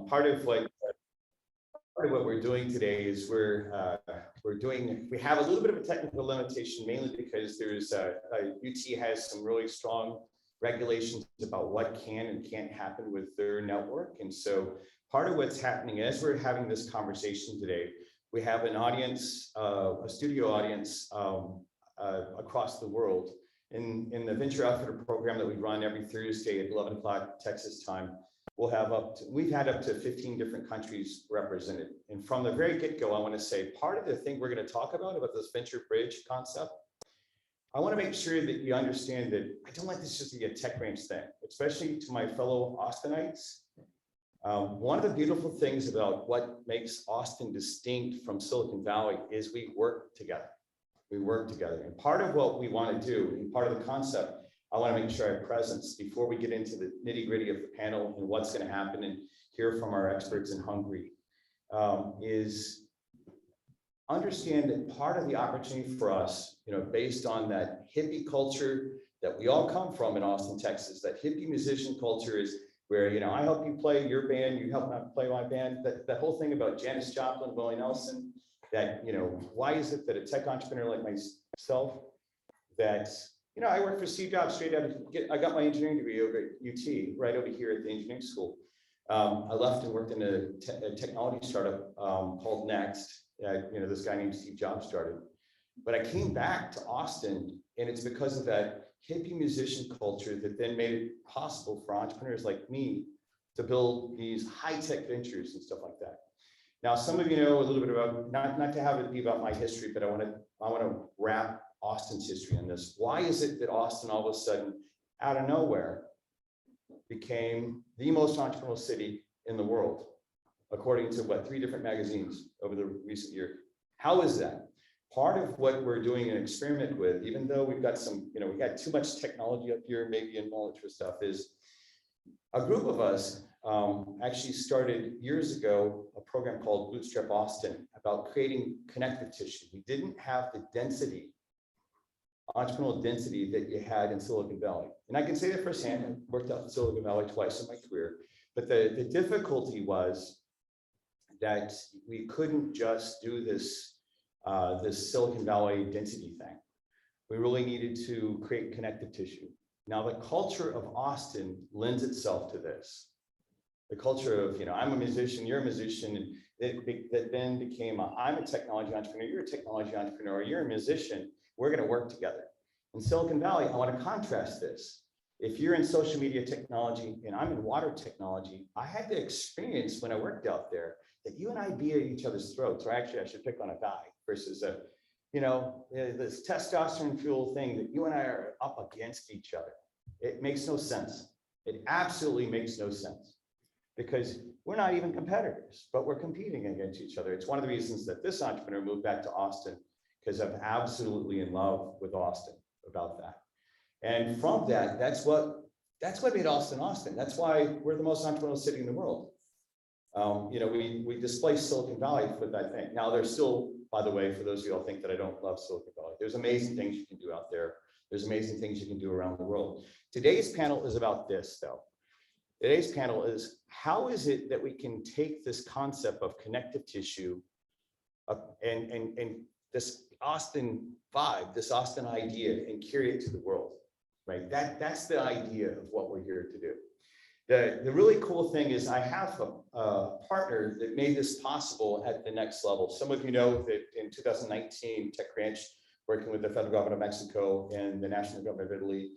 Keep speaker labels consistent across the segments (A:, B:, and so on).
A: Part of what we're doing today is we have a little bit of a technical limitation, mainly because there's UT has some really strong regulations about what can and can't happen with their network. And so part of what's happening as we're having this conversation today, we have an audience, a studio audience across the world. In the Venture Outfitter program that we run every Thursday at 11 o'clock Texas time, we've had up to 15 different countries represented. And from the very get-go, I want to say part of the thing we're going to talk about this venture bridge concept, I want to make sure that you understand that I don't want this just to be a tech ranch thing, especially to my fellow Austinites. One of the beautiful things about what makes Austin distinct from Silicon Valley is we work together. We work together. And part of what we want to do, and part of the concept, I want to make sure I have presence before we get into the nitty gritty of the panel and what's going to happen and hear from our experts in Hungary, is understand that part of the opportunity for us, based on that hippie culture that we all come from in Austin, Texas, that hippie musician culture is where, I help you play your band, you help me play my band, that whole thing about Janis Joplin, Willie Nelson, that, why is it that a tech entrepreneur like myself, that, I worked for Steve Jobs straight out of, I got my engineering degree over at UT, right over here at the engineering school. I left and worked in a technology startup called Next, this guy named Steve Jobs started. But I came back to Austin, and it's because of that hippie musician culture that then made it possible for entrepreneurs like me to build these high-tech ventures and stuff like that. Now, some of you know a little bit about, not to have it be about my history, but I want to wrap Austin's history in this. Why is it that Austin all of a sudden, out of nowhere, became the most entrepreneurial city in the world, according to 3 different magazines over the recent year? How is that? Part of what we're doing an experiment with, even though we've got some, we got too much technology up here, maybe in knowledge for stuff, is a group of us actually started years ago a program called Bootstrap Austin about creating connective tissue. We didn't have the density, entrepreneurial density that you had in Silicon Valley. And I can say that firsthand. I worked out in Silicon Valley twice in my career. But the difficulty was that we couldn't just do this Silicon Valley density thing. We really needed to create connective tissue. Now, the culture of Austin lends itself to this. The culture of, I'm a musician, you're a musician, that then became I'm a technology entrepreneur, you're a technology entrepreneur, you're a musician, we're going to work together. In Silicon Valley, I want to contrast this. If you're in social media technology and I'm in water technology, I had the experience when I worked out there that you and I be at each other's throats, or actually I should pick on a guy versus this testosterone fuel thing that you and I are up against each other. It makes no sense. It absolutely makes no sense because we're not even competitors, but we're competing against each other. It's one of the reasons that this entrepreneur moved back to Austin, because I'm absolutely in love with Austin about that. And from that, that's what made Austin Austin. That's why we're the most entrepreneurial city in the world. We displaced Silicon Valley for that thing. Now there's still, by the way, for those of you all think that I don't love Silicon Valley, there's amazing things you can do out there. There's amazing things you can do around the world. Today's panel is about this, though. Today's panel is, how is it that we can take this concept of connective tissue and this Austin vibe, this Austin idea, and carry it to the world, right? That's the idea of what we're here to do. The really cool thing is I have a partner that made this possible at the next level. Some of you know that in 2019, TechCrunch, working with the federal government of Mexico and the national government of Italy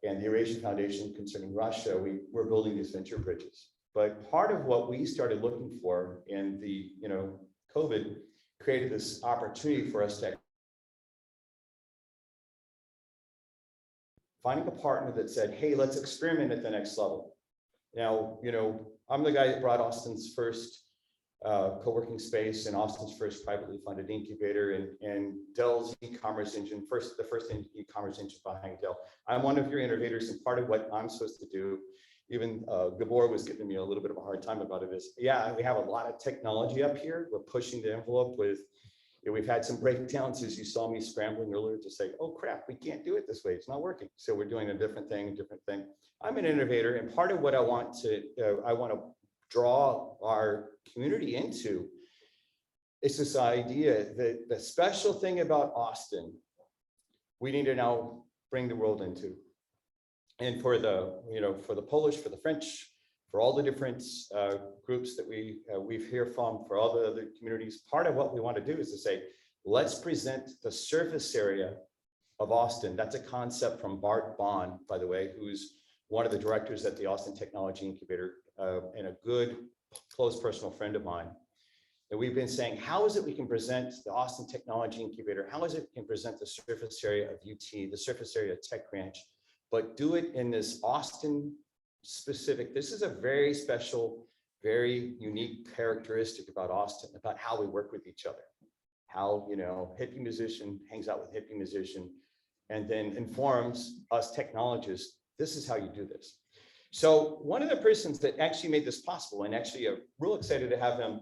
A: and the Eurasian Foundation concerning Russia, we're building these venture bridges. But part of what we started looking for in the, COVID created this opportunity for us to finding a partner that said, hey, let's experiment at the next level. Now, I'm the guy that brought Austin's first co-working space and Austin's first privately funded incubator and Dell's e-commerce engine, the first e-commerce engine behind Dell. I'm one of your innovators, and part of what I'm supposed to do, even Gabor was giving me a little bit of a hard time about it, is, yeah, we have a lot of technology up here. We're pushing the envelope with, we've had some breakdowns, as you saw me scrambling earlier to say, oh crap, we can't do it this way. It's not working. So we're doing a different thing. I'm an innovator, and part of what I want to draw our community into is this idea that the special thing about Austin, we need to now bring the world into. And for the, for the Polish, for the French, for all the different groups that we've hear from, for all the other communities, part of what we want to do is to say, let's present the surface area of Austin. That's a concept from Bart Bond, by the way, who's one of the directors at the Austin Technology Incubator and a good, close personal friend of mine. And we've been saying, how is it we can present the Austin Technology Incubator? How is it we can present the surface area of UT, the surface area of Tech Ranch, but do it in this Austin specific? This is a very special, very unique characteristic about Austin, about how we work with each other. How, hippie musician hangs out with hippie musician and then informs us technologists, this is how you do this. So one of the persons that actually made this possible, and actually I'm real excited to have him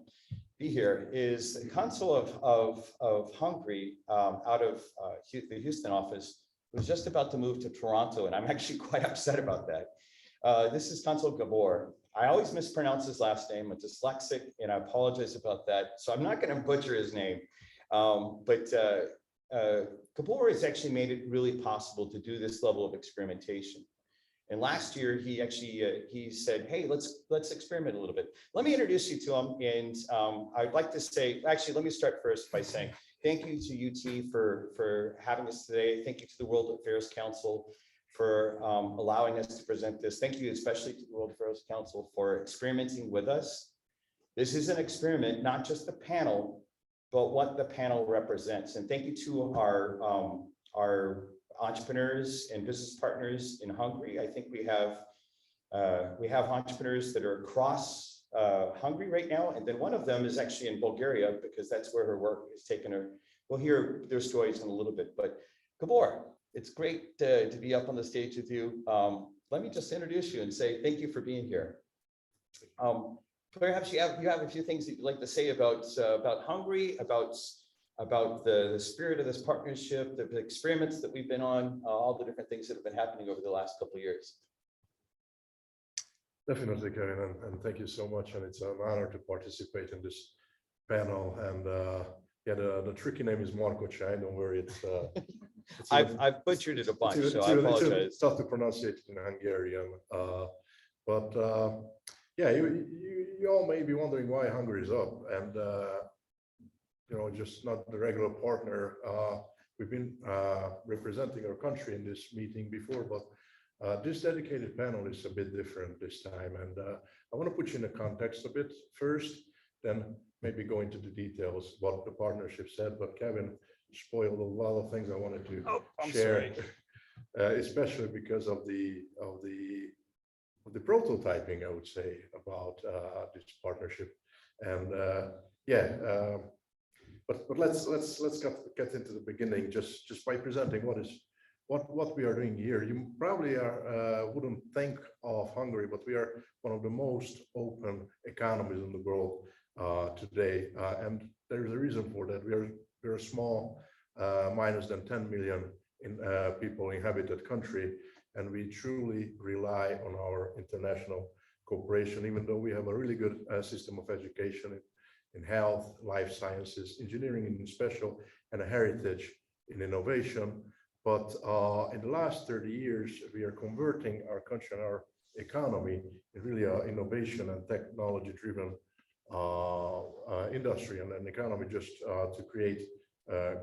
A: be here, is the consul of Hungary out of the Houston office, who's just about to move to Toronto, and I'm actually quite upset about that. This is Consul Gabor. I always mispronounce his last name. I'm dyslexic, and I apologize about that. So I'm not going to butcher his name. But Gabor has actually made it really possible to do this level of experimentation. And last year, he actually he said, "Hey, let's experiment a little bit." Let me introduce you to him, and I'd like to say, actually, let me start first by saying thank you to UT for having us today. Thank you to the World Affairs Council for allowing us to present this. Thank you especially to the World Affairs Council for experimenting with us. This is an experiment, not just the panel, but what the panel represents. And thank you to our entrepreneurs and business partners in Hungary. I think we have entrepreneurs that are across Hungary right now, and then one of them is actually in Bulgaria because that's where her work has taken her. We'll hear their stories in a little bit, but Gabor, it's great to be up on the stage with you. Let me just introduce you and say thank you for being here. Perhaps you have a few things that you'd like to say about Hungary, about the spirit of this partnership, the experiments that we've been on, all the different things that have been happening over the last couple of years.
B: Definitely, Kevin, and thank you so much. And it's an honor to participate in this panel. And yeah, the tricky name is Marko Csaj. Don't worry,
A: I've butchered it a bunch, so I apologize.
B: It's tough to pronounce it in Hungarian, but yeah, you all may be wondering why Hungary is up, and just not the regular partner. We've been representing our country in this meeting before, but this dedicated panel is a bit different this time, and I want to put you in the context a bit first, then maybe go into the details what the partnership said. But Kevin spoiled a lot of things I wanted to share, especially because of the prototyping, I would say, about this partnership. And but let's get into the beginning just by presenting what we are doing here. You probably wouldn't think of Hungary, but we are one of the most open economies in the world today, and there's a reason for that. We're a small, minus than 10 million people inhabited country, and we truly rely on our international cooperation, even though we have a really good system of education in health, life sciences, engineering in special, and a heritage in innovation. But in the last 30 years, we are converting our country and our economy in really an innovation and technology-driven industry and an economy just to create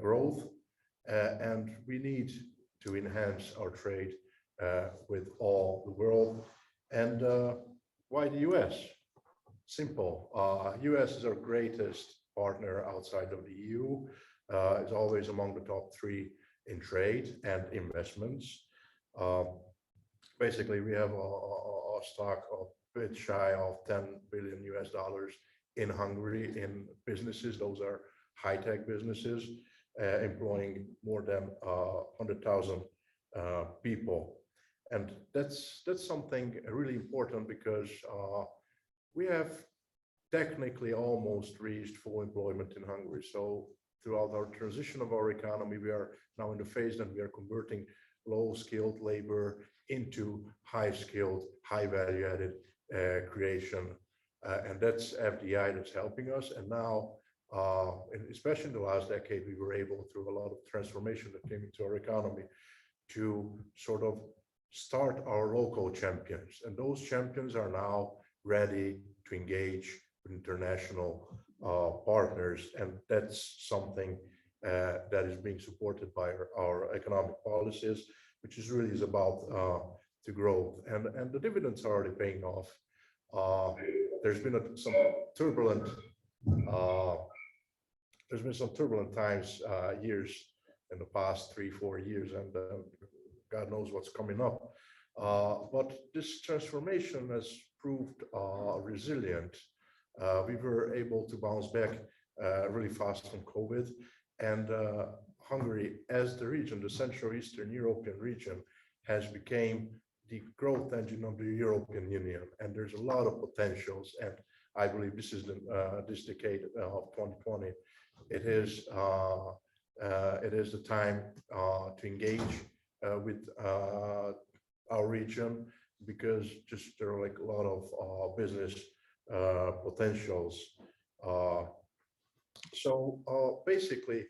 B: growth. And we need to enhance our trade with all the world. And why the US? Simple. US is our greatest partner outside of the EU. It's always among the top 3 in trade and investments. Basically, we have a stock of a bit shy of $10 billion in Hungary in businesses. Those are high-tech businesses employing more than 100,000 people. And that's something really important because we have technically almost reached full employment in Hungary. So throughout our transition of our economy, we are now in the phase that we are converting low-skilled labor into high-skilled, high-value-added creation and that's FDI that's helping us. And now, and especially in the last decade, we were able, through a lot of transformation that came into our economy, to sort of start our local champions. And those champions are now ready to engage with international partners. And that's something that is being supported by our economic policies, which is really about the growth. And the dividends are already paying off. There's been some turbulent times, years in the past 3-4 years, and God knows what's coming up. But this transformation has proved resilient. We were able to bounce back really fast from COVID, and Hungary, as the region, the Central Eastern European region, has become the growth engine of the European Union, and there's a lot of potentials. And I believe this is this decade of 2020. It is the time to engage with our region, because just there are like a lot of business potentials. So basically,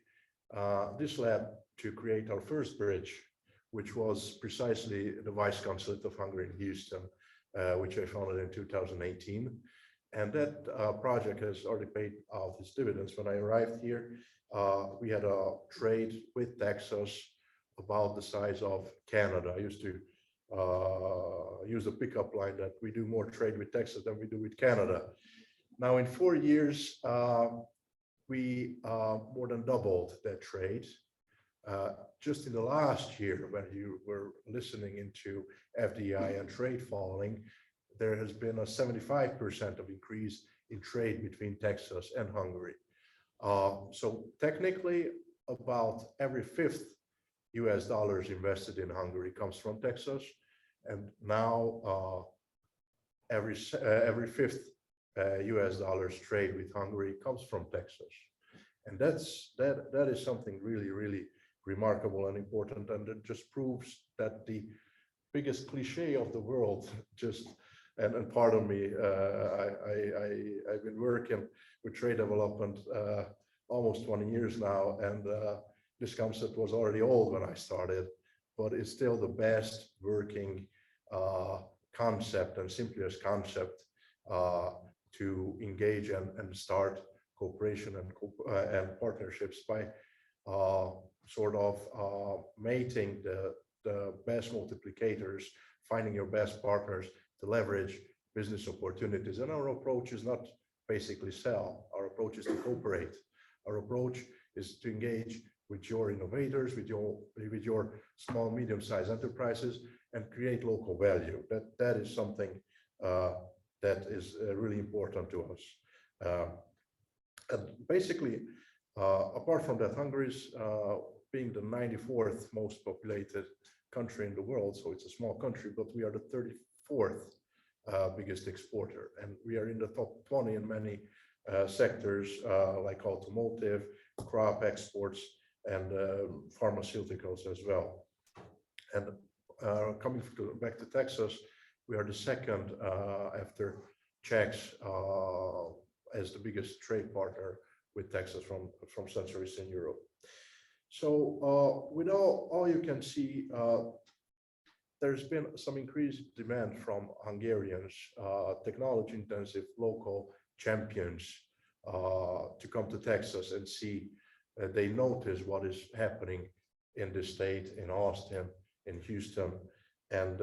B: this led to create our first bridge, which was precisely the Vice Consulate of Hungary in Houston, which I founded in 2018. And that project has already paid out its dividends. When I arrived here, we had a trade with Texas about the size of Canada. I used to use a pickup line that we do more trade with Texas than we do with Canada. Now, in 4 years, we more than doubled that trade. Just in the last year, when you were listening into FDI and trade falling, there has been a 75% of increase in trade between Texas and Hungary. So technically, about every fifth US dollars invested in Hungary comes from Texas, and now every fifth US dollars trade with Hungary comes from Texas, and that is something really remarkable and important, and it just proves that the biggest cliche of the world just. And pardon me, I've been working with trade development almost 20 years now, and this concept was already old when I started, but it's still the best working concept and simplest concept to engage and start cooperation and partnerships by sort of mating the best multiplicators, finding your best partners to leverage business opportunities. And our approach is not basically sell. Our approach is to cooperate. Our approach is to engage with your innovators, with your small, medium-sized enterprises, and create local value. That is something that is really important to us. And basically, apart from that, Hungary is being the 94th most populated country in the world, so it's a small country, but we are the 34th biggest exporter, and we are in the top 20 in many sectors like automotive, crop exports, and pharmaceuticals as well. And coming back to Texas, we are the second after Czechs as the biggest trade partner with Texas from Central Eastern Europe. So with all you can see, there's been some increased demand from Hungarians, technology-intensive local champions, to come to Texas and see. They notice what is happening in the state, in Austin, in Houston, and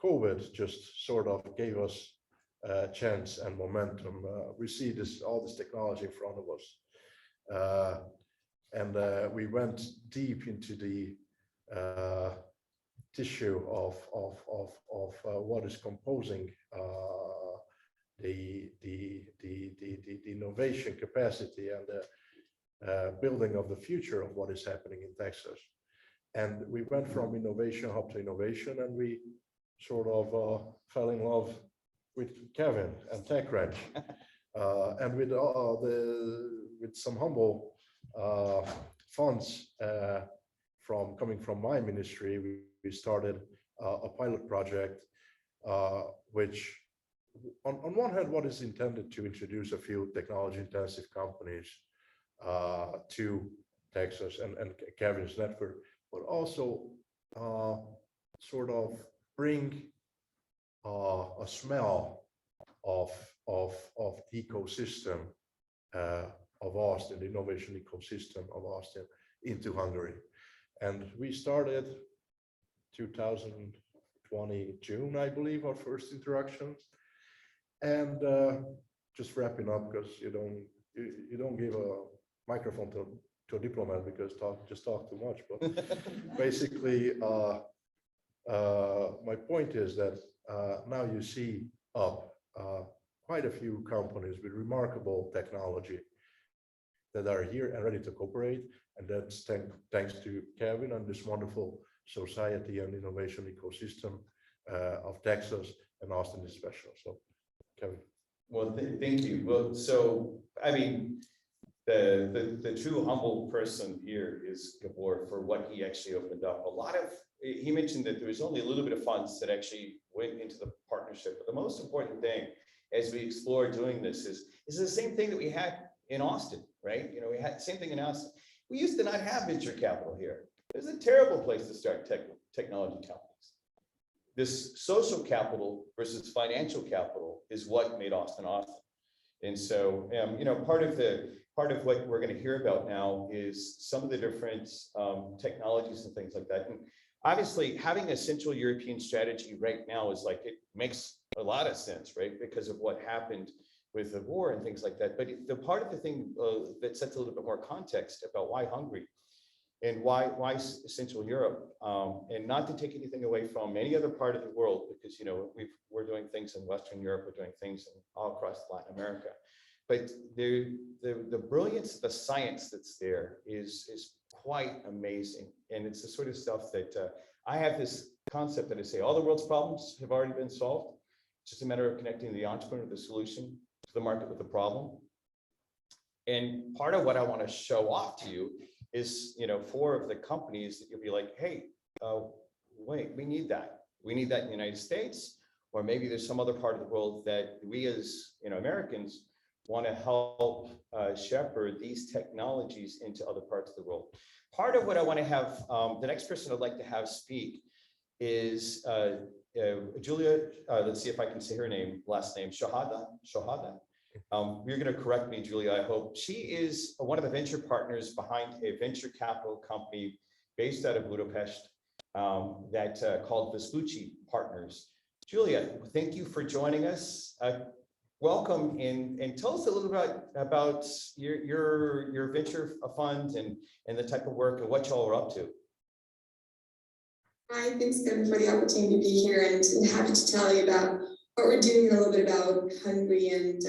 B: COVID just sort of gave us a chance and momentum. We see all this technology in front of us, and we went deep into the tissue of what is composing the innovation capacity and the building of the future of what is happening in Texas. And we went from innovation hub to innovation, and we sort of fell in love with Kevin and TechCrunch, and with some humble funds coming from my ministry, we started a pilot project, which on one hand, what is intended to introduce a few technology-intensive companies to Texas and Kevin's network, but also sort of bring a smell of the ecosystem of Austin, the innovation ecosystem of Austin into Hungary. And we started 2020 June, I believe, our first interactions. And just wrapping up, because you don't give a microphone to a diplomat because just talk too much. But basically, my point is that now you see quite a few companies with remarkable technology that are here and ready to cooperate, and that's thanks to Kevin and this wonderful society and innovation ecosystem of Texas, and Austin is special. So, Kevin.
A: Well, thank you. Well, so I mean, the true humble person here is Gabor for what he actually opened up. He mentioned that there was only a little bit of funds that actually went into the partnership. But the most important thing as we explore doing this is the same thing that we had in Austin, right? You know, we had the same thing in Austin. We used to not have venture capital here. It was a terrible place to start technology companies. This social capital versus financial capital is what made Austin Austin. And so, you know, part of what we're going to hear about now is some of the different technologies and things like that. And obviously, having a Central European strategy right now is like, it makes a lot of sense, right? Because of what happened with the war and things like that. But the part of the thing that sets a little bit more context about why Hungary and why Central Europe, and not to take anything away from any other part of the world, because, you know, we're doing things in Western Europe, we're doing things all across Latin America. But the brilliance of the science that's there is quite amazing. And it's the sort of stuff that I have this concept that I say, all the world's problems have already been solved. It's just a matter of connecting the entrepreneur with the solution to the market with the problem. And part of what I want to show off to you is, you know, 4 of the companies that you'll be like, hey, wait, we need that. We need that in the United States, or maybe there's some other part of the world that we as, you know, Americans want to help shepherd these technologies into other parts of the world. Part of what I want to have, the next person I'd like to have speak is Julia, let's see if I can say her last name, Shahada. You're going to correct me, Julia, I hope. She is one of the venture partners behind a venture capital company based out of Budapest that called Vespucci Partners. Julia, thank you for joining us. Welcome, and tell us a little bit about your venture fund and the type of work and what y'all are up to.
C: Hi, thanks Kevin for the opportunity to be here, and happy to tell you about what we're doing and a little bit about Hungary and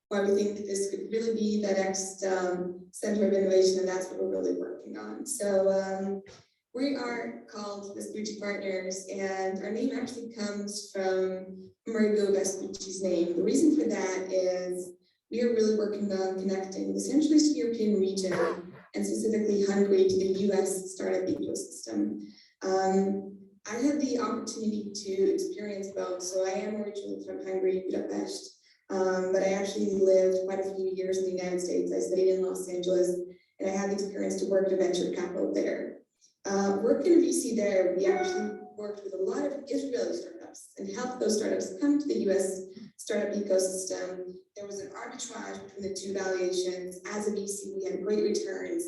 C: why we think this could really be the next center of innovation, and that's what we're really working on. So we are called Vespucci Partners, and our name actually comes from Amerigo Vespucci's name. The reason for that is we are really working on connecting the Central Eastern European region, and specifically Hungary, to the US startup ecosystem. I had the opportunity to experience both. So I am originally from Hungary, Budapest, but I actually lived quite a few years in the United States. I studied in Los Angeles, and I had the experience to work in venture capital there. Working in VC there, we actually worked with a lot of Israeli startups and helped those startups come to the US startup ecosystem. There was an arbitrage between the 2 valuations. As a VC, we had great returns.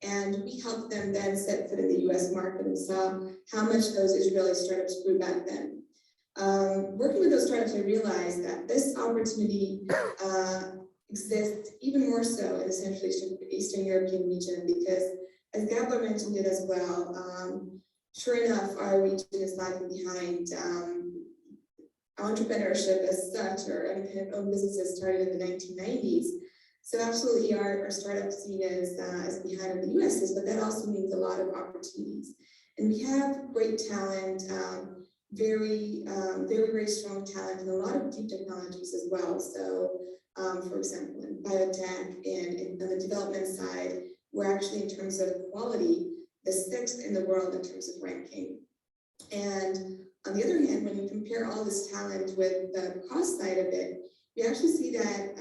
C: And we helped them then set foot in the US market and saw how much those Israeli startups grew back then. Working with those startups, I realized that this opportunity exists even more so in the Central Eastern European region, because as Gabor mentioned it as well, sure enough, our region is lagging behind. Entrepreneurship as such, or independent-owned businesses started in the 1990s. So absolutely our startup scene is behind in the US, but that also means a lot of opportunities. And we have great talent, very, very strong talent, and a lot of deep technologies as well. So for example, in biotech and on the development side, we're actually, in terms of quality, the 6th in the world in terms of ranking. And On the other hand, when you compare all this talent with the cost side of it, you actually see that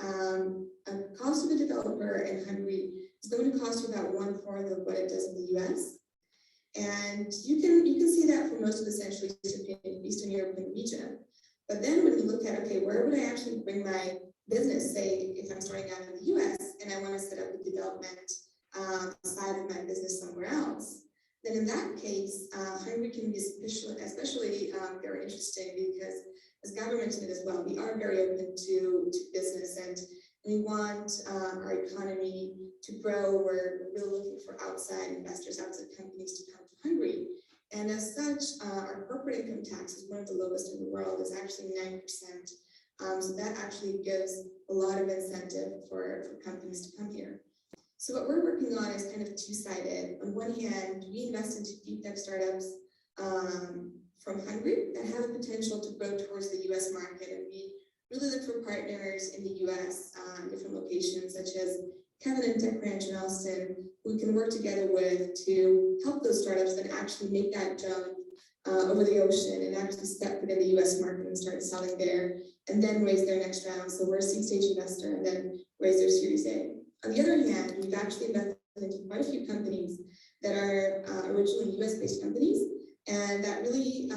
C: a cost of a developer in Hungary is going to cost you about 1/4 of what it does in the US. And you can see that for most of the Central Eastern European region. But then when you look at, okay, where would I actually bring my business, say, if I'm starting out in the US and I want to set up a development side of my business somewhere else, then in that case, Hungary can be especially very interesting because, as Gabor mentioned it as well, we are very open to business and we want our economy to grow. We're really looking for outside investors, outside companies to come to Hungary. And as such, our corporate income tax is one of the lowest in the world, is actually 9%. So that actually gives a lot of incentive for companies to come here. So what we're working on is kind of two-sided. On one hand, we invest into deep tech startups from Hungary that have the potential to grow towards the US market. And we really look for partners in the US in different locations, such as Kevin and TechCrunch in Austin, who we can work together with to help those startups that actually make that jump over the ocean and actually step within the US market and start selling there, and then raise their next round. So we're a seed stage investor and then raise their Series A. On the other hand, we've actually invested into quite a few companies that are originally US-based companies, and that really,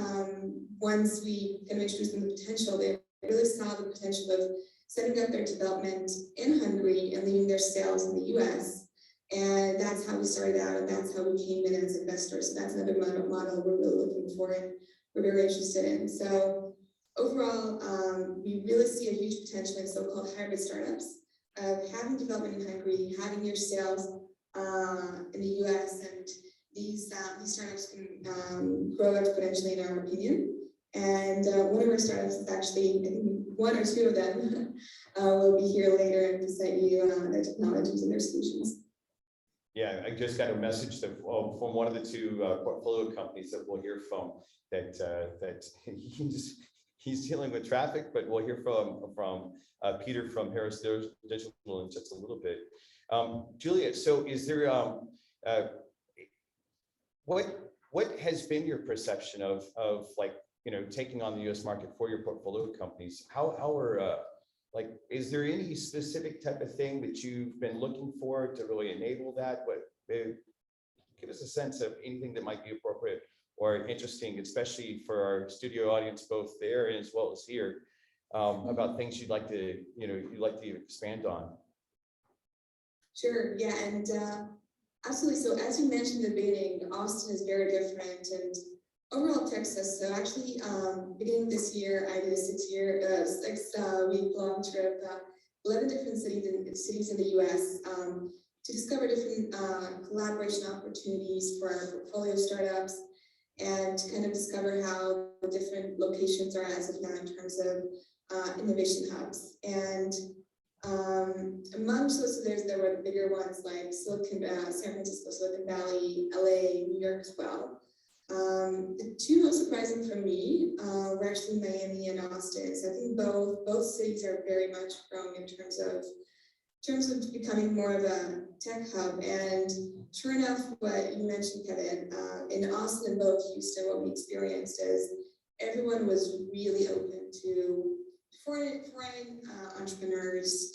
C: once we kind of introduce them the potential, they really saw the potential of setting up their development in Hungary and leading their sales in the US. And that's how we started out, and that's how we came in as investors. So that's another model we're really looking for and we're very interested in. So overall, we really see a huge potential in so-called hybrid startups, of having development in Hungary, having your sales in the US, and these startups can grow exponentially in our opinion. And one of our startups is actually, I think one or two of them will be here later and present you their technologies and their solutions.
A: Yeah, I just got a message that, from one of the two portfolio companies that we'll hear from, that he's dealing with traffic, but we'll hear from Peter from Harris Digital in just a little bit. Julia, so is there what has been your perception of like, you know, taking on the US market for your portfolio companies? How are like, is there any specific type of thing that you've been looking for to really enable that? Give us a sense of anything that might be appropriate or interesting, especially for our studio audience, both there and as well as here, about things you'd like to expand on.
C: Sure, yeah, and absolutely. So as you mentioned in the beginning, Austin is very different, and overall Texas. So actually, beginning this year, I did a 6-week long trip, 11 different cities in the US to discover different collaboration opportunities for our portfolio startups, and to kind of discover how the different locations are as of now in terms of innovation hubs. And amongst those, there were the bigger ones like San Francisco, Silicon Valley, LA, New York as well. The two most surprising for me were actually Miami and Austin. So I think both cities are very much growing in terms of becoming more of a tech hub. And sure enough, what you mentioned, Kevin, in Austin and both Houston, what we experienced is everyone was really open to foreign entrepreneurs,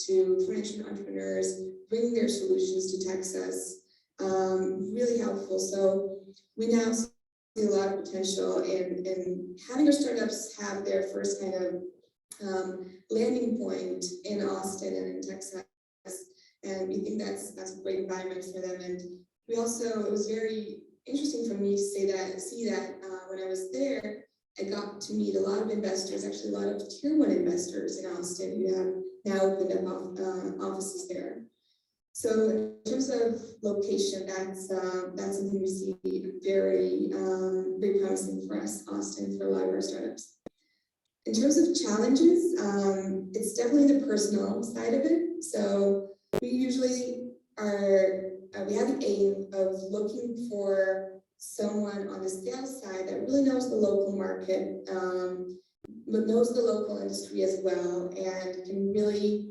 C: bringing their solutions to Texas. Really helpful. So we now see a lot of potential in having our startups have their first kind of landing point in Austin and in Texas. And we think that's a great environment for them. And we also, it was very interesting for me to see that when I was there, I got to meet a lot of investors, actually a lot of tier 1 investors in Austin who have now opened up offices there. So in terms of location, that's something we see very promising for us, Austin, for a lot of our startups. In terms of challenges, it's definitely the personal side of it. So we usually we have the aim of looking for someone on the sales side that really knows the local market, but knows the local industry as well, and can really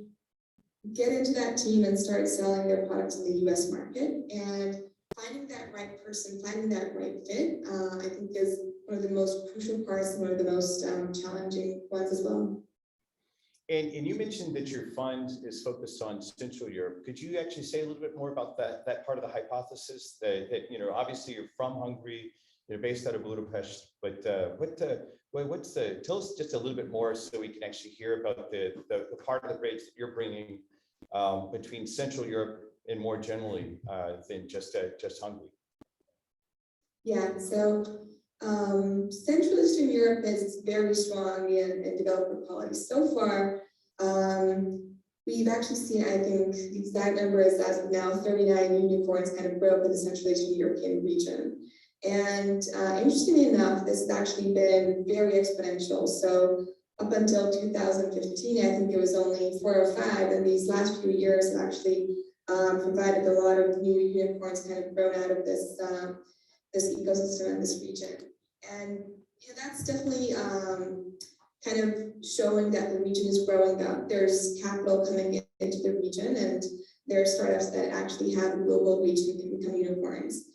C: get into that team and start selling their products in the US market. And finding that right person, finding that right fit, I think is one of the most crucial parts and one of the most challenging ones as well.
A: And you mentioned that your fund is focused on Central Europe. Could you actually say a little bit more about that part of the hypothesis that obviously you're from Hungary, you're based out of Budapest, but tell us just a little bit more so we can actually hear about the part of the bridge that you're bringing between Central Europe and more generally than just Hungary.
C: Yeah, so Central Eastern Europe is very strong in developer quality. So far, we've actually seen, I think the exact number is as of now, 39 unicorns kind of broke in the Central Eastern European region. And interestingly enough, this has actually been very exponential. So up until 2015, I think there was only 4 or 5, and these last few years have actually provided a lot of new unicorns kind of grown out of this this ecosystem in this region. And that's definitely kind of showing that the region is growing up. There's capital coming into the region, and there are startups that actually have a global reach and can become unicorns.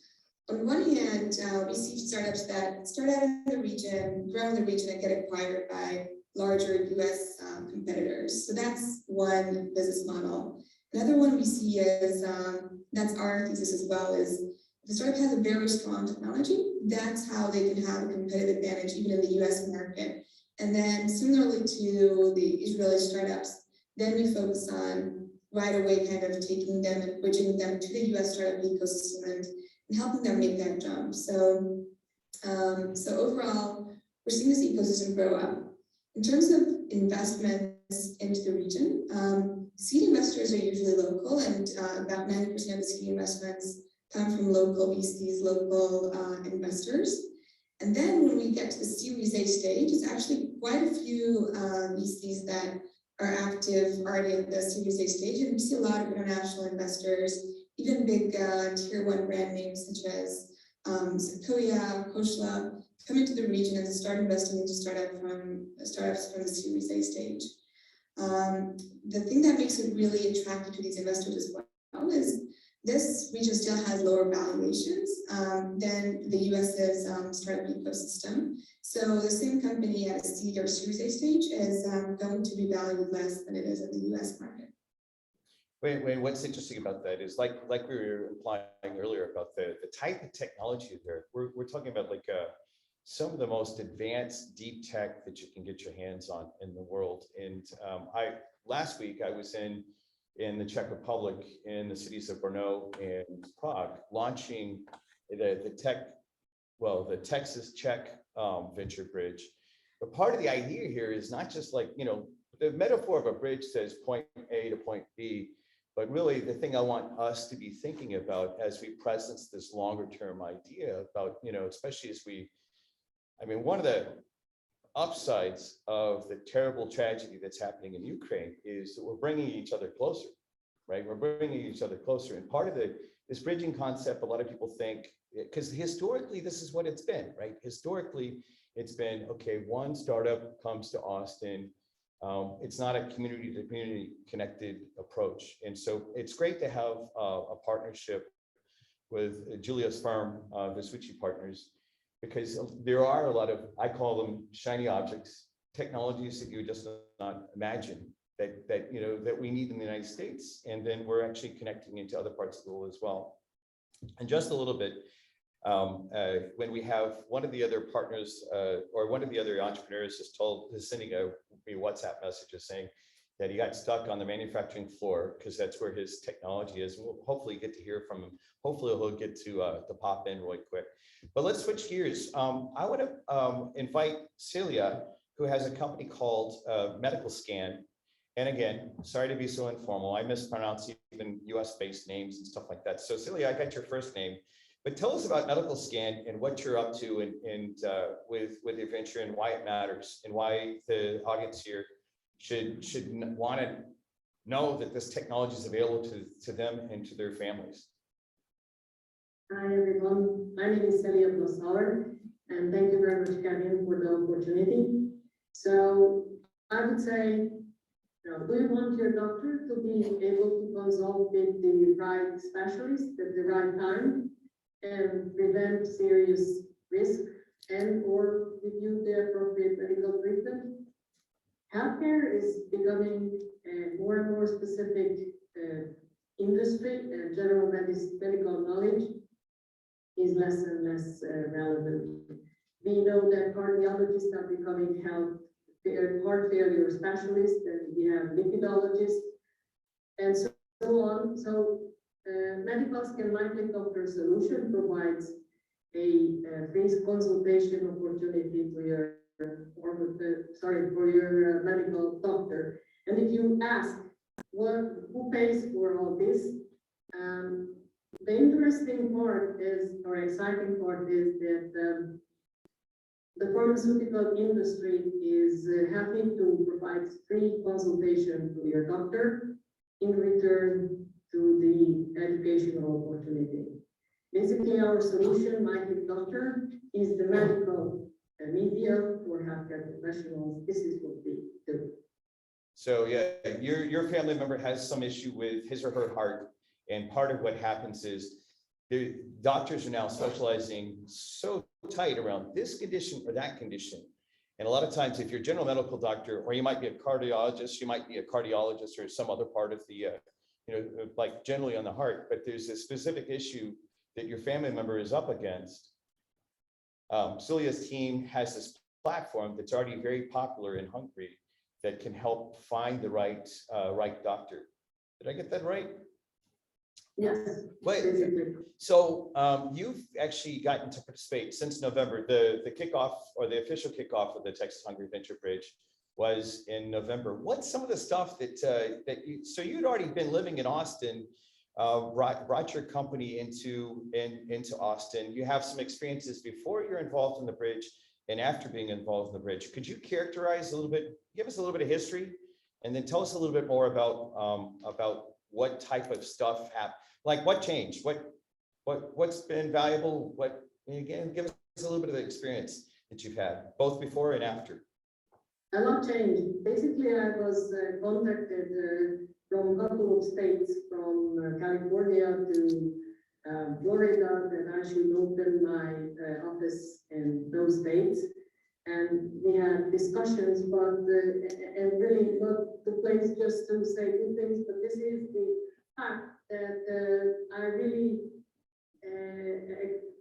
C: On one hand, we see startups that start out in the region, grow in the region, and get acquired by larger US competitors. So that's one business model. Another one we see is, that's our thesis as well, is if the startup has a very strong technology, that's how they can have a competitive advantage even in the US market. And then similarly to the Israeli startups, then we focus on right away kind of taking them and bridging them to the US startup ecosystem and helping them make that jump. So, so overall, we're seeing this ecosystem grow up. In terms of investments into the region, seed investors are usually local, and about 90% of the seed investments come from local VCs, local investors. And then when we get to the Series A stage, it's actually quite a few VCs that are active already at the Series A stage, and we see a lot of international investors, even big tier 1 brand names such as Sequoia, Koshla, come into the region and start investing into startups from the Series A stage. The thing that makes it really attractive to these investors as well is this region still has lower valuations than the US's startup ecosystem. So the same company at a seed or Series A stage is going to be valued less than it is in the US market.
A: Wait, what's interesting about that is like we were implying earlier about the type of technology there. We're talking about like some of the most advanced deep tech that you can get your hands on in the world. And last week I was in the Czech Republic, in the cities of Brno and Prague, launching the Texas Czech venture bridge. But part of the idea here is not just like, the metaphor of a bridge says point A to point B, but really the thing I want us to be thinking about as we presence this longer term idea about, especially as one of the upsides of the terrible tragedy that's happening in Ukraine is that we're bringing each other closer, right? We're bringing each other closer. And part of this bridging concept, a lot of people think, because historically this is what it's been, right? Historically, it's been, okay, one startup comes to Austin. It's not a community to community connected approach. And so it's great to have a partnership with Julia's firm, Vespucci Partners, because there are a lot of, I call them shiny objects, technologies that you would just not imagine that we need in the United States. And then we're actually connecting into other parts of the world as well. And just a little bit, when we have one of the other partners or one of the other entrepreneurs is sending a WhatsApp message saying that he got stuck on the manufacturing floor because that's where his technology is. We'll hopefully get to hear from him. Hopefully he'll get to pop in really quick. But let's switch gears. I want to invite Celia, who has a company called Medical Scan. And again, sorry to be so informal. I mispronounce even US-based names and stuff like that. So Celia, I got your first name. But tell us about Medical Scan and what you're up to and with your venture and why it matters and why the audience here should want to know that this technology is available to them and to their families.
D: Hi everyone, my name is Celia Blosauer, and thank you very much, Kevin, for the opportunity. So I would say, do you want your doctor to be able to consult with the right specialist at the right time and prevent serious risk and or review the appropriate medical treatment. Healthcare is becoming a more and more specific industry, and general medical knowledge is less and less relevant. We know that cardiologists are becoming heart failure specialists, and we have lipidologists, and so on. So medical scan MyClick Doctor solution provides a free consultation opportunity to your for your medical doctor. And if you ask who pays for all this, the interesting part is, or exciting part is that the pharmaceutical industry is happy to provide free consultation to your doctor in return to the educational opportunity. Basically, our solution, MyClick Doctor, is the medical media for healthcare professionals. This is what we do.
A: So yeah, your family member has some issue with his or her heart, and part of what happens is the doctors are now specializing so tight around this condition or that condition. And a lot of times, if you're a general medical doctor, or you might be a cardiologist, you might be a cardiologist or some other part of the, like generally on the heart, but there's a specific issue that your family member is up against. Celia's team has this platform that's already very popular in Hungary that can help find the right doctor. Did I get that right?
D: Yes.
A: Wait, so you've actually gotten to participate since November. The kickoff, or the official kickoff of the Texas Hungary Venture Bridge was in November. What's some of the stuff that so you'd already been living in Austin, brought your company into Austin. You have some experiences before you're involved in the bridge and after being involved in the bridge. Could you characterize a little bit, give us a little bit of history, and then tell us a little bit more about what type of stuff happened, like what changed, what's been valuable, again, give us a little bit of the experience that you've had, both before and after.
D: A lot changed. Basically, I was contacted from a couple of states, from California to Florida, that I should open my office in those states. And we had discussions, but and really not the place just to say good things, but this is the fact that I really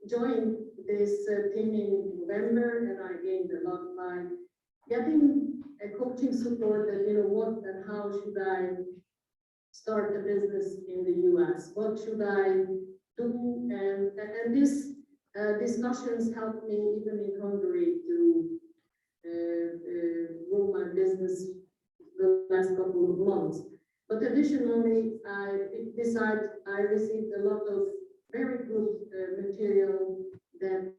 D: joined this team in November, and I gained a lot by getting a coaching support that, what and how should I start a business in the US? What should I do? And this discussions helped me even in Hungary to grow my business the last couple of months. But additionally, I received a lot of very good material that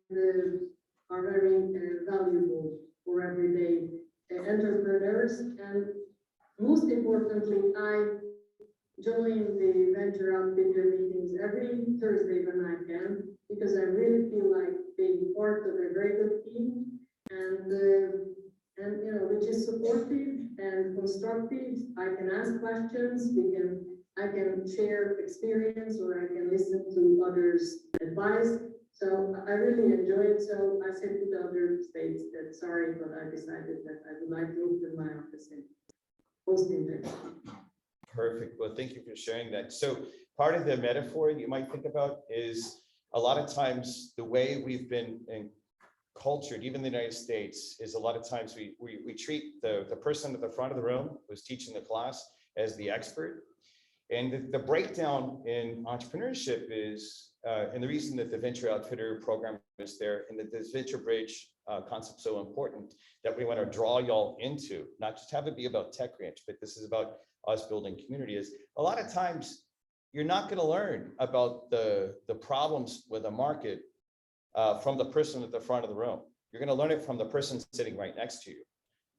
D: are very valuable for everyday entrepreneurs. And most importantly, I join the venture outfitter meetings every Thursday when I can, because I really feel like being part of a very good team, and which is supportive and constructive. I can ask questions, I can share experience, or I can listen to others' advice. So I really enjoy it. So I said to the other states that sorry, but I decided that I would like to open my office in Austin, Texas.
A: Perfect. Well, thank you for sharing that. So part of the metaphor you might think about is a lot of times the way we've been cultured, even in the United States, is a lot of times we treat the person at the front of the room who's teaching the class as the expert. And the breakdown in entrepreneurship is, and the reason that the Venture Outfitter program is there, and that this Venture Bridge concept is so important, that we want to draw y'all into, not just have it be about Tech Ranch, but this is about us building community, is a lot of times you're not going to learn about the problems with a market from the person at the front of the room. You're going to learn it from the person sitting right next to you,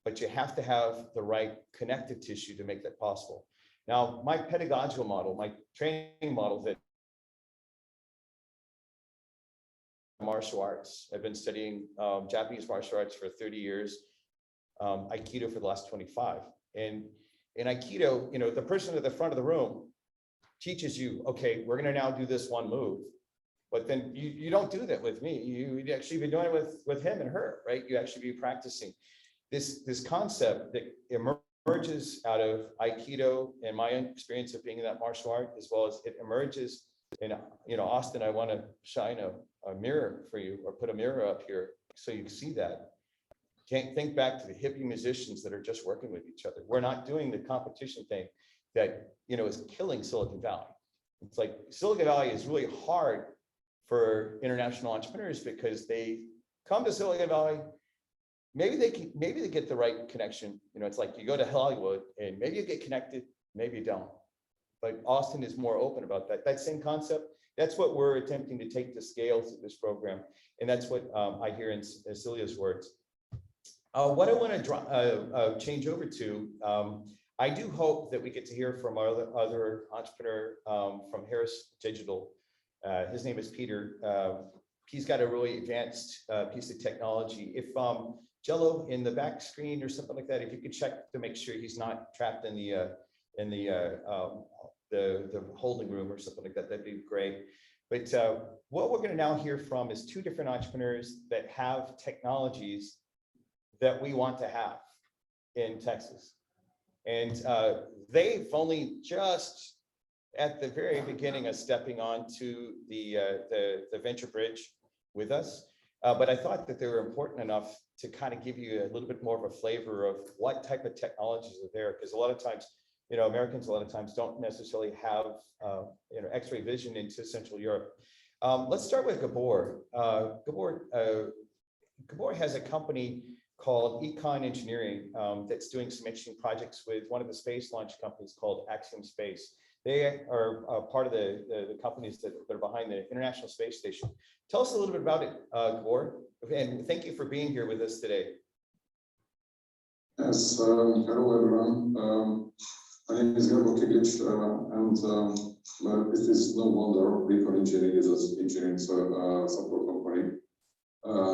A: but you have to have the right connective tissue to make that possible. Now, my pedagogical model, my training model, that martial arts. I've been studying Japanese martial arts for 30 years, Aikido for the last 25. And in Aikido, the person at the front of the room teaches you, okay, we're going to now do this one move. But then you don't do that with me. You'd actually be doing it with him and her, right? You actually be practicing this concept that emerges out of Aikido and my experience of being in that martial art, as well as it emerges in, Austin, I want to shine a mirror for you, or put a mirror up here so you can see that. Can't think back to the hippie musicians that are just working with each other. We're not doing the competition thing that, is killing Silicon Valley. It's like Silicon Valley is really hard for international entrepreneurs because they come to Silicon Valley. Maybe they get the right connection. It's like you go to Hollywood and maybe you get connected, maybe you don't. But Austin is more open about that. That same concept, that's what we're attempting to take to scale through this program. And that's what I hear in Celia's words. What I want to change over to, I do hope that we get to hear from our other entrepreneur from Harris Digital. His name is Peter. He's got a really advanced piece of technology. If Jello in the back screen or something like that, if you could check to make sure he's not trapped in the holding room or something like that, that'd be great. But what we're going to now hear from is two different entrepreneurs that have technologies that we want to have in Texas. And they've only just at the very beginning of stepping onto the venture bridge with us. But I thought that they were important enough to kind of give you a little bit more of a flavor of what type of technologies are there. Because a lot of times, Americans a lot of times don't necessarily have, X-ray vision into Central Europe. Let's start with Gabor. Gabor has a company called Econ Engineering that's doing some interesting projects with one of the space launch companies called Axiom Space. They are part of the companies that are behind the International Space Station. Tell us a little bit about it, Gabor, and thank you for being here with us today.
E: Yes, hello everyone. My name is Gabor Kiglic, and it is no wonder Econ Engineering is an engineering support company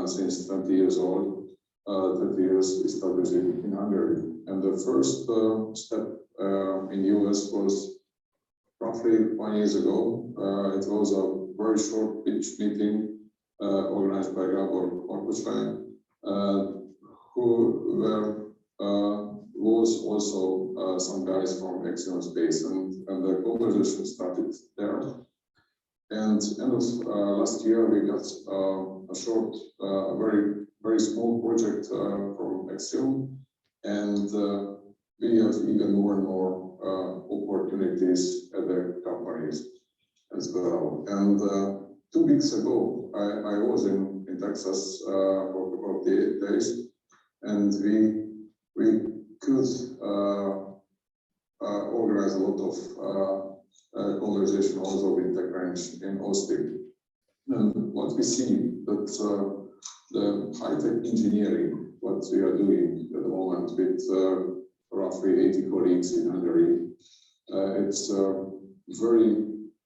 E: since 20 years old. 20 years established in Hungary. And the first step in US was roughly 1 year ago. It was a very short pitch meeting organized by Gabor Orkucsai, who was also some guys from Axiom Space, and the conversation started there. And end of last year, we got a short, very small project from Axiom, and we have even more and more opportunities at the companies as well. And 2 weeks ago, I was in Texas for a couple of days, and we could organize a lot of conversation also with TechCrunch in Austin. And what we see that the high-tech engineering, what we are doing at the moment with roughly 80 colleagues in Hungary, it's very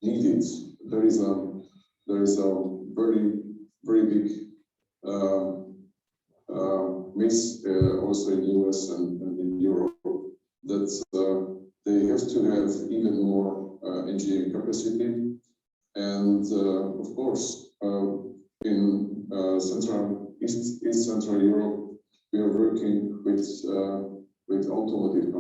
E: needed. There is a very big miss also in US and in Europe that they have to have even more engineering capacity. And of course, in East Central Europe, we are working with automotive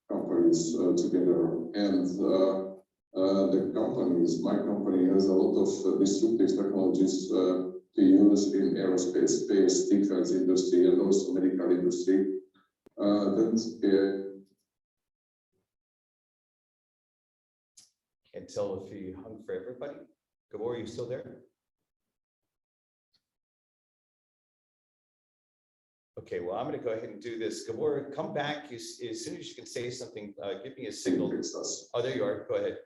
E: companies together, and the companies. My company has a lot of disruptive technologies to use in aerospace, space, defense industry, and also medical industry.
A: Can't tell if he hung for everybody. Gabor, are you still there? Okay, well, I'm going to go ahead and do this. Gabor, come back as soon as you can say something. Give me a signal. Oh, there you are. Go ahead.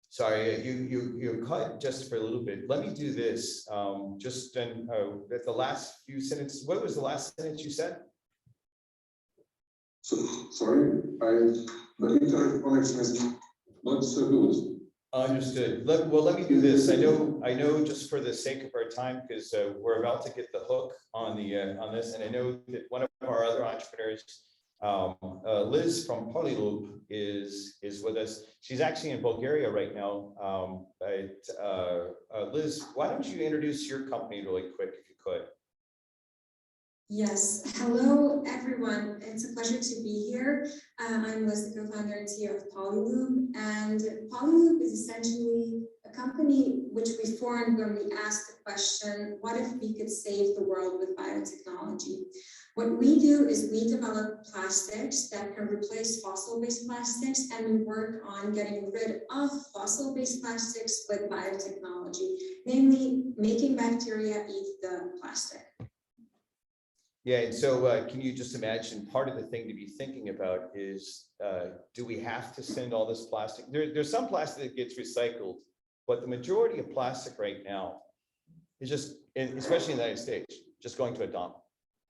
A: Sorry, you cut just for a little bit. Let me do this. Just at the last few sentences. What was the last sentence you said?
E: So, sorry, the internet connection is not so good.
A: Understood. Let me do this. I know just for the sake of our time, because we're about to get the hook on this, and I know that one of our other entrepreneurs Liz from Polyloop is with us. She's actually in Bulgaria right now. Liz, why don't you introduce your company really quick, if you could?
C: Yes, hello everyone. It's a pleasure to be here. I'm Liz, the co-founder and CEO of Polyloop, and Polyloop is essentially a company which we formed when we asked the question, what if we could save the world with biotechnology? What we do is we develop plastics that can replace fossil-based plastics, and we work on getting rid of fossil-based plastics with biotechnology, namely making bacteria eat the plastic.
A: Yeah, and so can you just imagine, part of the thing to be thinking about is, do we have to send all this plastic? There's some plastic that gets recycled, but the majority of plastic right now is just, especially in the United States, just going to a dump.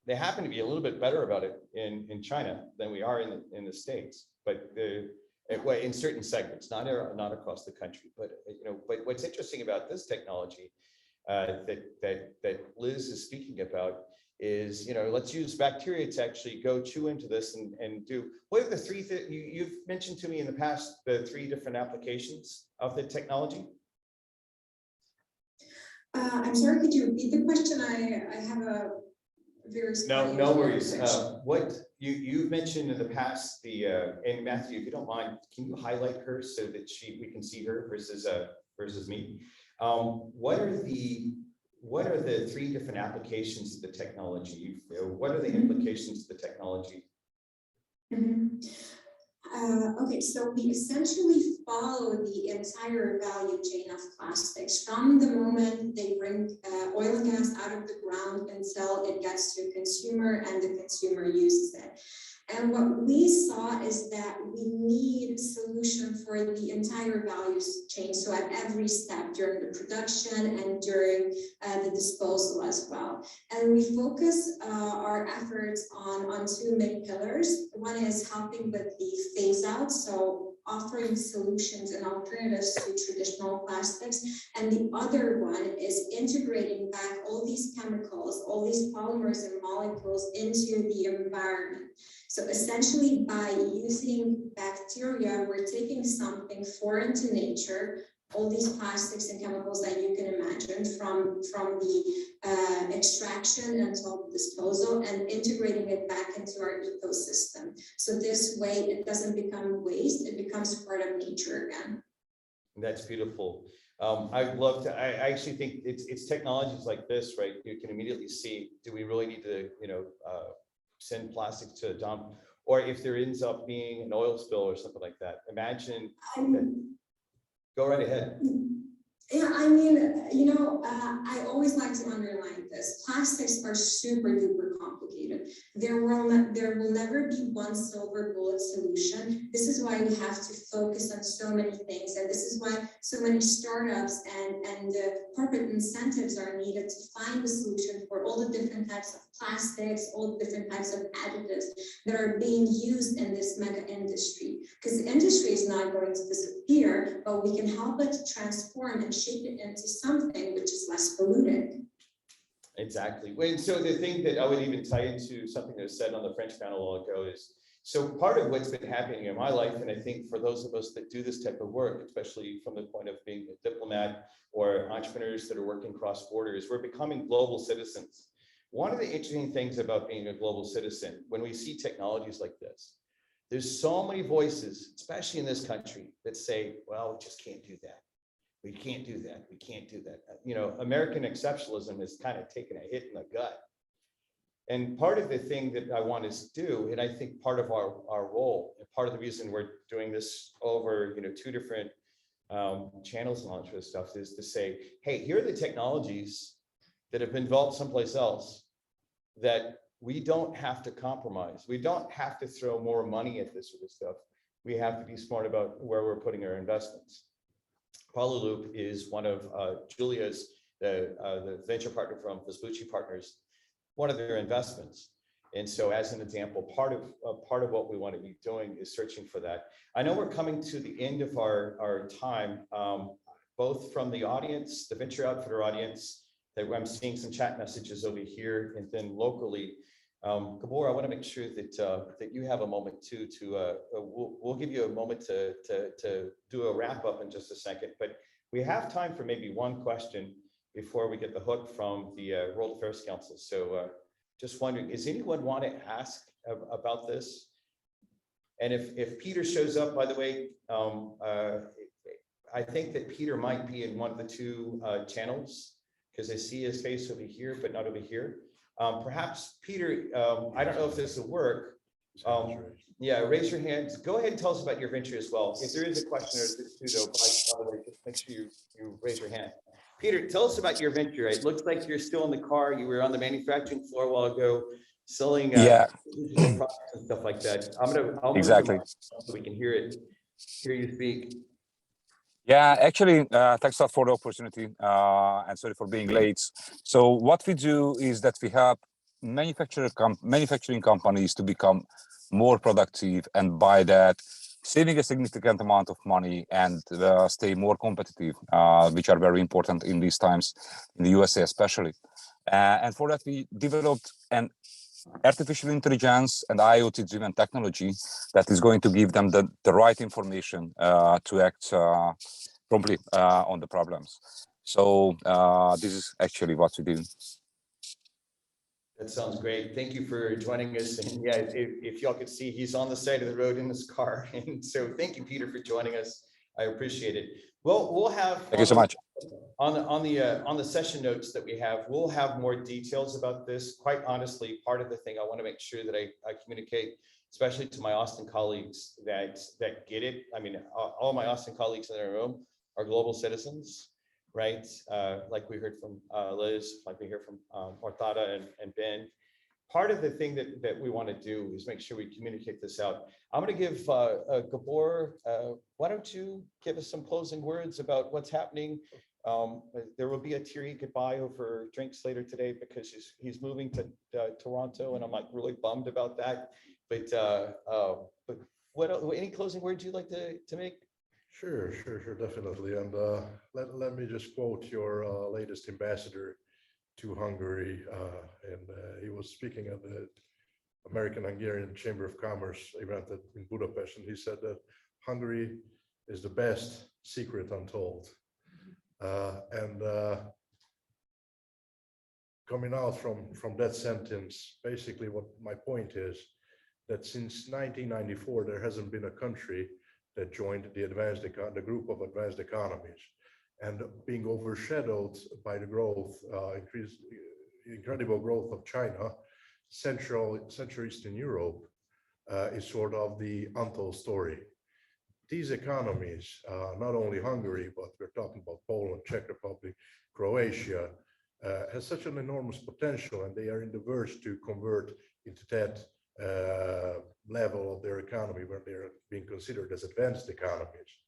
A: They happen to be a little bit better about it in China than we are in the States, but in certain segments, not across the country. But but what's interesting about this technology that Liz is speaking about is, let's use bacteria to actually go chew into this and do, what are the three that you've mentioned to me in the past, the 3 different applications of the technology?
C: I'm sorry, could you repeat the question? I have a very small
A: No worries. What you've mentioned in the past, and Matthew, if you don't mind, can you highlight her so that we can see her versus me? What are the 3 different applications of the technology? What are the implications of the technology?
C: Okay, so we essentially follow the entire value chain of plastics from the moment they bring oil and gas out of the ground until it gets to a consumer and the consumer uses it. And what we saw is that we need a solution for the entire value chain. So at every step during the production and during the disposal as well. And we focus our efforts on 2 main pillars. One is helping with the phase out, so offering solutions and alternatives to traditional plastics. And the other one is integrating back all these chemicals, all these polymers and molecules into the environment. So essentially, by using bacteria, we're taking something foreign to nature, all these plastics and chemicals that you can imagine from the extraction until the disposal, and integrating it back into our ecosystem. So this way, it doesn't become waste, it becomes part of nature again.
A: That's beautiful. I'd love to, I actually think it's technologies like this, right? You can immediately see, do we really need to, send plastic to a dump, or if there ends up being an oil spill or something like that. Imagine go right ahead.
C: Yeah, I mean, I always like to underline this. Plastics are super duper complicated. There will never be one silver bullet solution. This is why we have to focus on so many things, and this is why so many startups and corporate incentives are needed to find the solution for all the different types of plastics, all the different types of additives that are being used in this mega industry. Because the industry is not going to disappear, but we can help it transform and shape it into something which is less polluting.
A: Exactly. And so the thing that I would even tie into something that was said on the French panel a while ago is, so part of what's been happening in my life, and I think for those of us that do this type of work, especially from the point of being a diplomat or entrepreneurs that are working cross borders, we're becoming global citizens. One of the interesting things about being a global citizen, when we see technologies like this, there's so many voices, especially in this country, that say, well, we just can't do that. We can't do that. We can't do that. American exceptionalism has kind of taken a hit in the gut. And part of the thing that I want us to do, and I think part of our role, and part of the reason we're doing this over 2 different channels and all that sort of stuff, is to say, hey, here are the technologies that have been developed someplace else that we don't have to compromise. We don't have to throw more money at this sort of stuff. We have to be smart about where we're putting our investments. Polyloop is one of Julia's, the venture partner from Vespucci Partners, one of their investments. And so as an example, part of what we want to be doing is searching for that. I know we're coming to the end of our time, both from the audience, the venture outfitter audience, that I'm seeing some chat messages over here, and then locally. Gabor, I want to make sure that that you have a moment too. We'll give you a moment to do a wrap up in just a second, but we have time for maybe one question before we get the hook from the World Affairs Council. So just wondering, does anyone want to ask about this? And if Peter shows up, by the way, I think that Peter might be in one of the two channels, because I see his face over here, but not over here. Perhaps Peter, I don't know if this will work. Yeah, raise your hands. Go ahead and tell us about your venture as well. If there is a question or two, though, by the way, just make sure you raise your hand. Peter, tell us about your venture. It looks like you're still in the car. You were on the manufacturing floor a while ago, selling digital products and stuff like that. I'll
F: exactly
A: so we can hear you speak.
F: Yeah, actually, thanks a lot for the opportunity, and sorry for being late. So what we do is that we help manufacturing companies to become more productive, and by that saving a significant amount of money and stay more competitive, which are very important in these times, in the USA especially. And for that, we developed an artificial intelligence and IoT-driven technology that is going to give them the right information to act promptly on the problems. So this is actually what we do.
A: That sounds great. Thank you for joining us. And yeah, if y'all could see, he's on the side of the road in his car. And so thank you, Peter, for joining us. I appreciate it. Well, we'll have
F: thank you so much.
A: On the session notes that we have, we'll have more details about this. Quite honestly, part of the thing I want to make sure that I communicate, especially to my Austin colleagues that get it. I mean, all my Austin colleagues in the room are global citizens, right? Like we heard from Liz, like we hear from Mortada and Ben. Part of the thing that we want to do is make sure we communicate this out. I'm going to give Gabor, why don't you give us some closing words about what's happening? There will be a teary goodbye over drinks later today because he's moving to Toronto, and I'm like really bummed about that. But what any closing words you'd like to make?
B: Sure, definitely. And let me just quote your latest ambassador to Hungary, and he was speaking at the American-Hungarian Chamber of Commerce event in Budapest, and he said that Hungary is the best secret untold. And coming out from that sentence, basically what my point is that since 1994, there hasn't been a country that joined the group of advanced economies, and being overshadowed by the growth, incredible growth of China, Central Eastern Europe is sort of the untold story. These economies, not only Hungary, but we're talking about Poland, Czech Republic, Croatia, has such an enormous potential, and they are in the verge to convert into that level of their economy where they're being considered as advanced economies.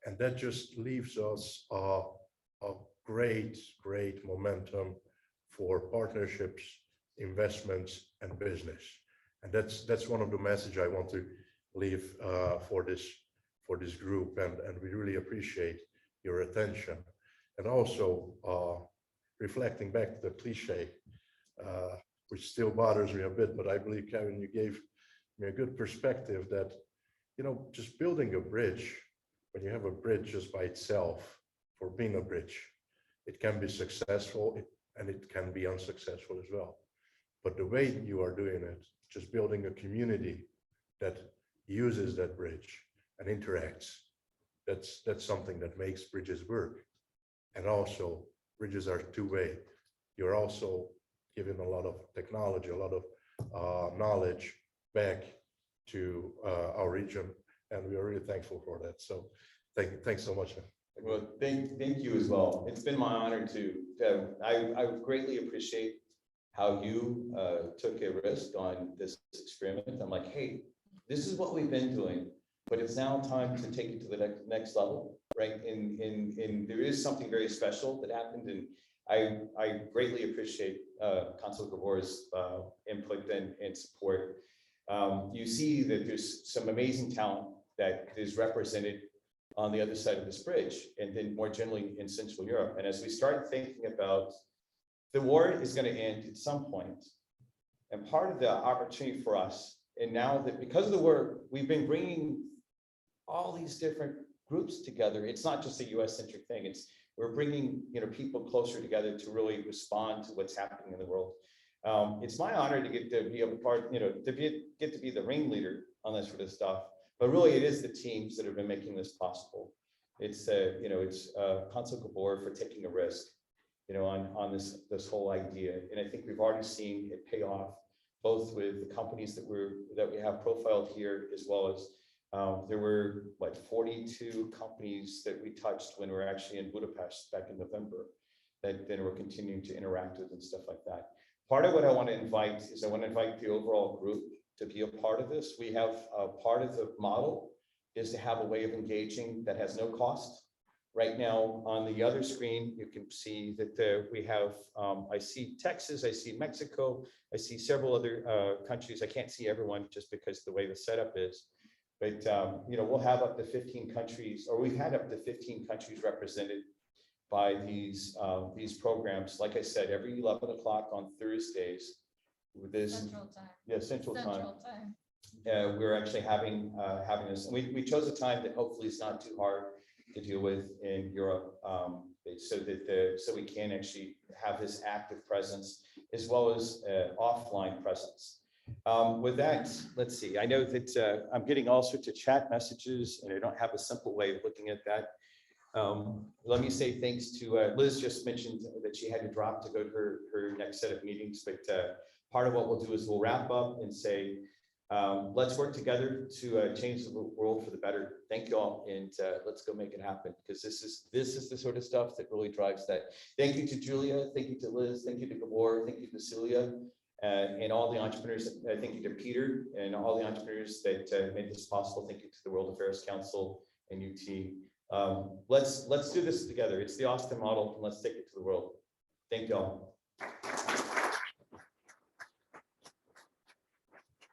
B: And that just leaves us a great momentum for partnerships, investments, and business. And that's one of the message I want to leave for this group, and we really appreciate your attention. And also reflecting back to the cliche, which still bothers me a bit, but I believe, Kevin, you gave me a good perspective that, you know, just building a bridge, when you have a bridge just by itself, for being a bridge, it can be successful and it can be unsuccessful as well. But the way you are doing it, just building a community that uses that bridge and interacts, that's something that makes bridges work. And also, bridges are two-way. You're also giving a lot of technology, a lot of knowledge back to our region, and we are really thankful for that. So thanks so much.
A: Well, thank you as well. It's been my honor to I greatly appreciate how you took a risk on this experiment. I'm like, hey, this is what we've been doing, but it's now time to take it to the next level, right? And there is something very special that happened, and I greatly appreciate Consul Gabor's input and support. You see that there's some amazing talent that is represented on the other side of this bridge, and then more generally in Central Europe. And as we start thinking about the war is going to end at some point, And part of the opportunity for us, and now that because of the work, we've been bringing all these different groups together. It's not just a US-centric thing. We're bringing people closer together to really respond to what's happening in the world. It's my honor to get to be a part, get to be the ringleader on this sort of stuff. But really, it is the teams that have been making this possible. It's Consul Gabor for taking a risk, on this whole idea. And I think we've already seen it pay off, both with the companies that we have profiled here, as well as there were 42 companies that we touched when we were actually in Budapest back in November, that then we're continuing to interact with and stuff like that. Part of what I want to invite is I want to invite the overall group to be a part of this. We have part of the model is to have a way of engaging that has no cost. Right now on the other screen, you can see that we have, I see Texas, I see Mexico, I see several other countries. I can't see everyone just because the way the setup is. But we'll have up to 15 countries, or we've had up to 15 countries represented by these programs. Like I said, every 11 o'clock on Thursdays with this
G: Central time.
A: Yeah, Central Time.
G: Central time.
A: We're actually having this. We chose a time that hopefully is not too hard to deal with in Europe, so we can actually have this active presence as well as offline presence. With that, let's see. I know that I'm getting all sorts of chat messages, and I don't have a simple way of looking at that. Let me say thanks to Liz. Just mentioned that she had to drop to go to her next set of meetings, but part of what we'll do is we'll wrap up and say, let's work together to change the world for the better. Thank you all, and let's go make it happen, because this is the sort of stuff that really drives that. Thank you to Julia, thank you to Liz, thank you to Gabor, thank you to Celia, and all the entrepreneurs. Thank you to Peter and all the entrepreneurs that made this possible. Thank you to the World Affairs Council and UT. Let's do this together. It's the Austin model, and let's take it to the world. Thank you all.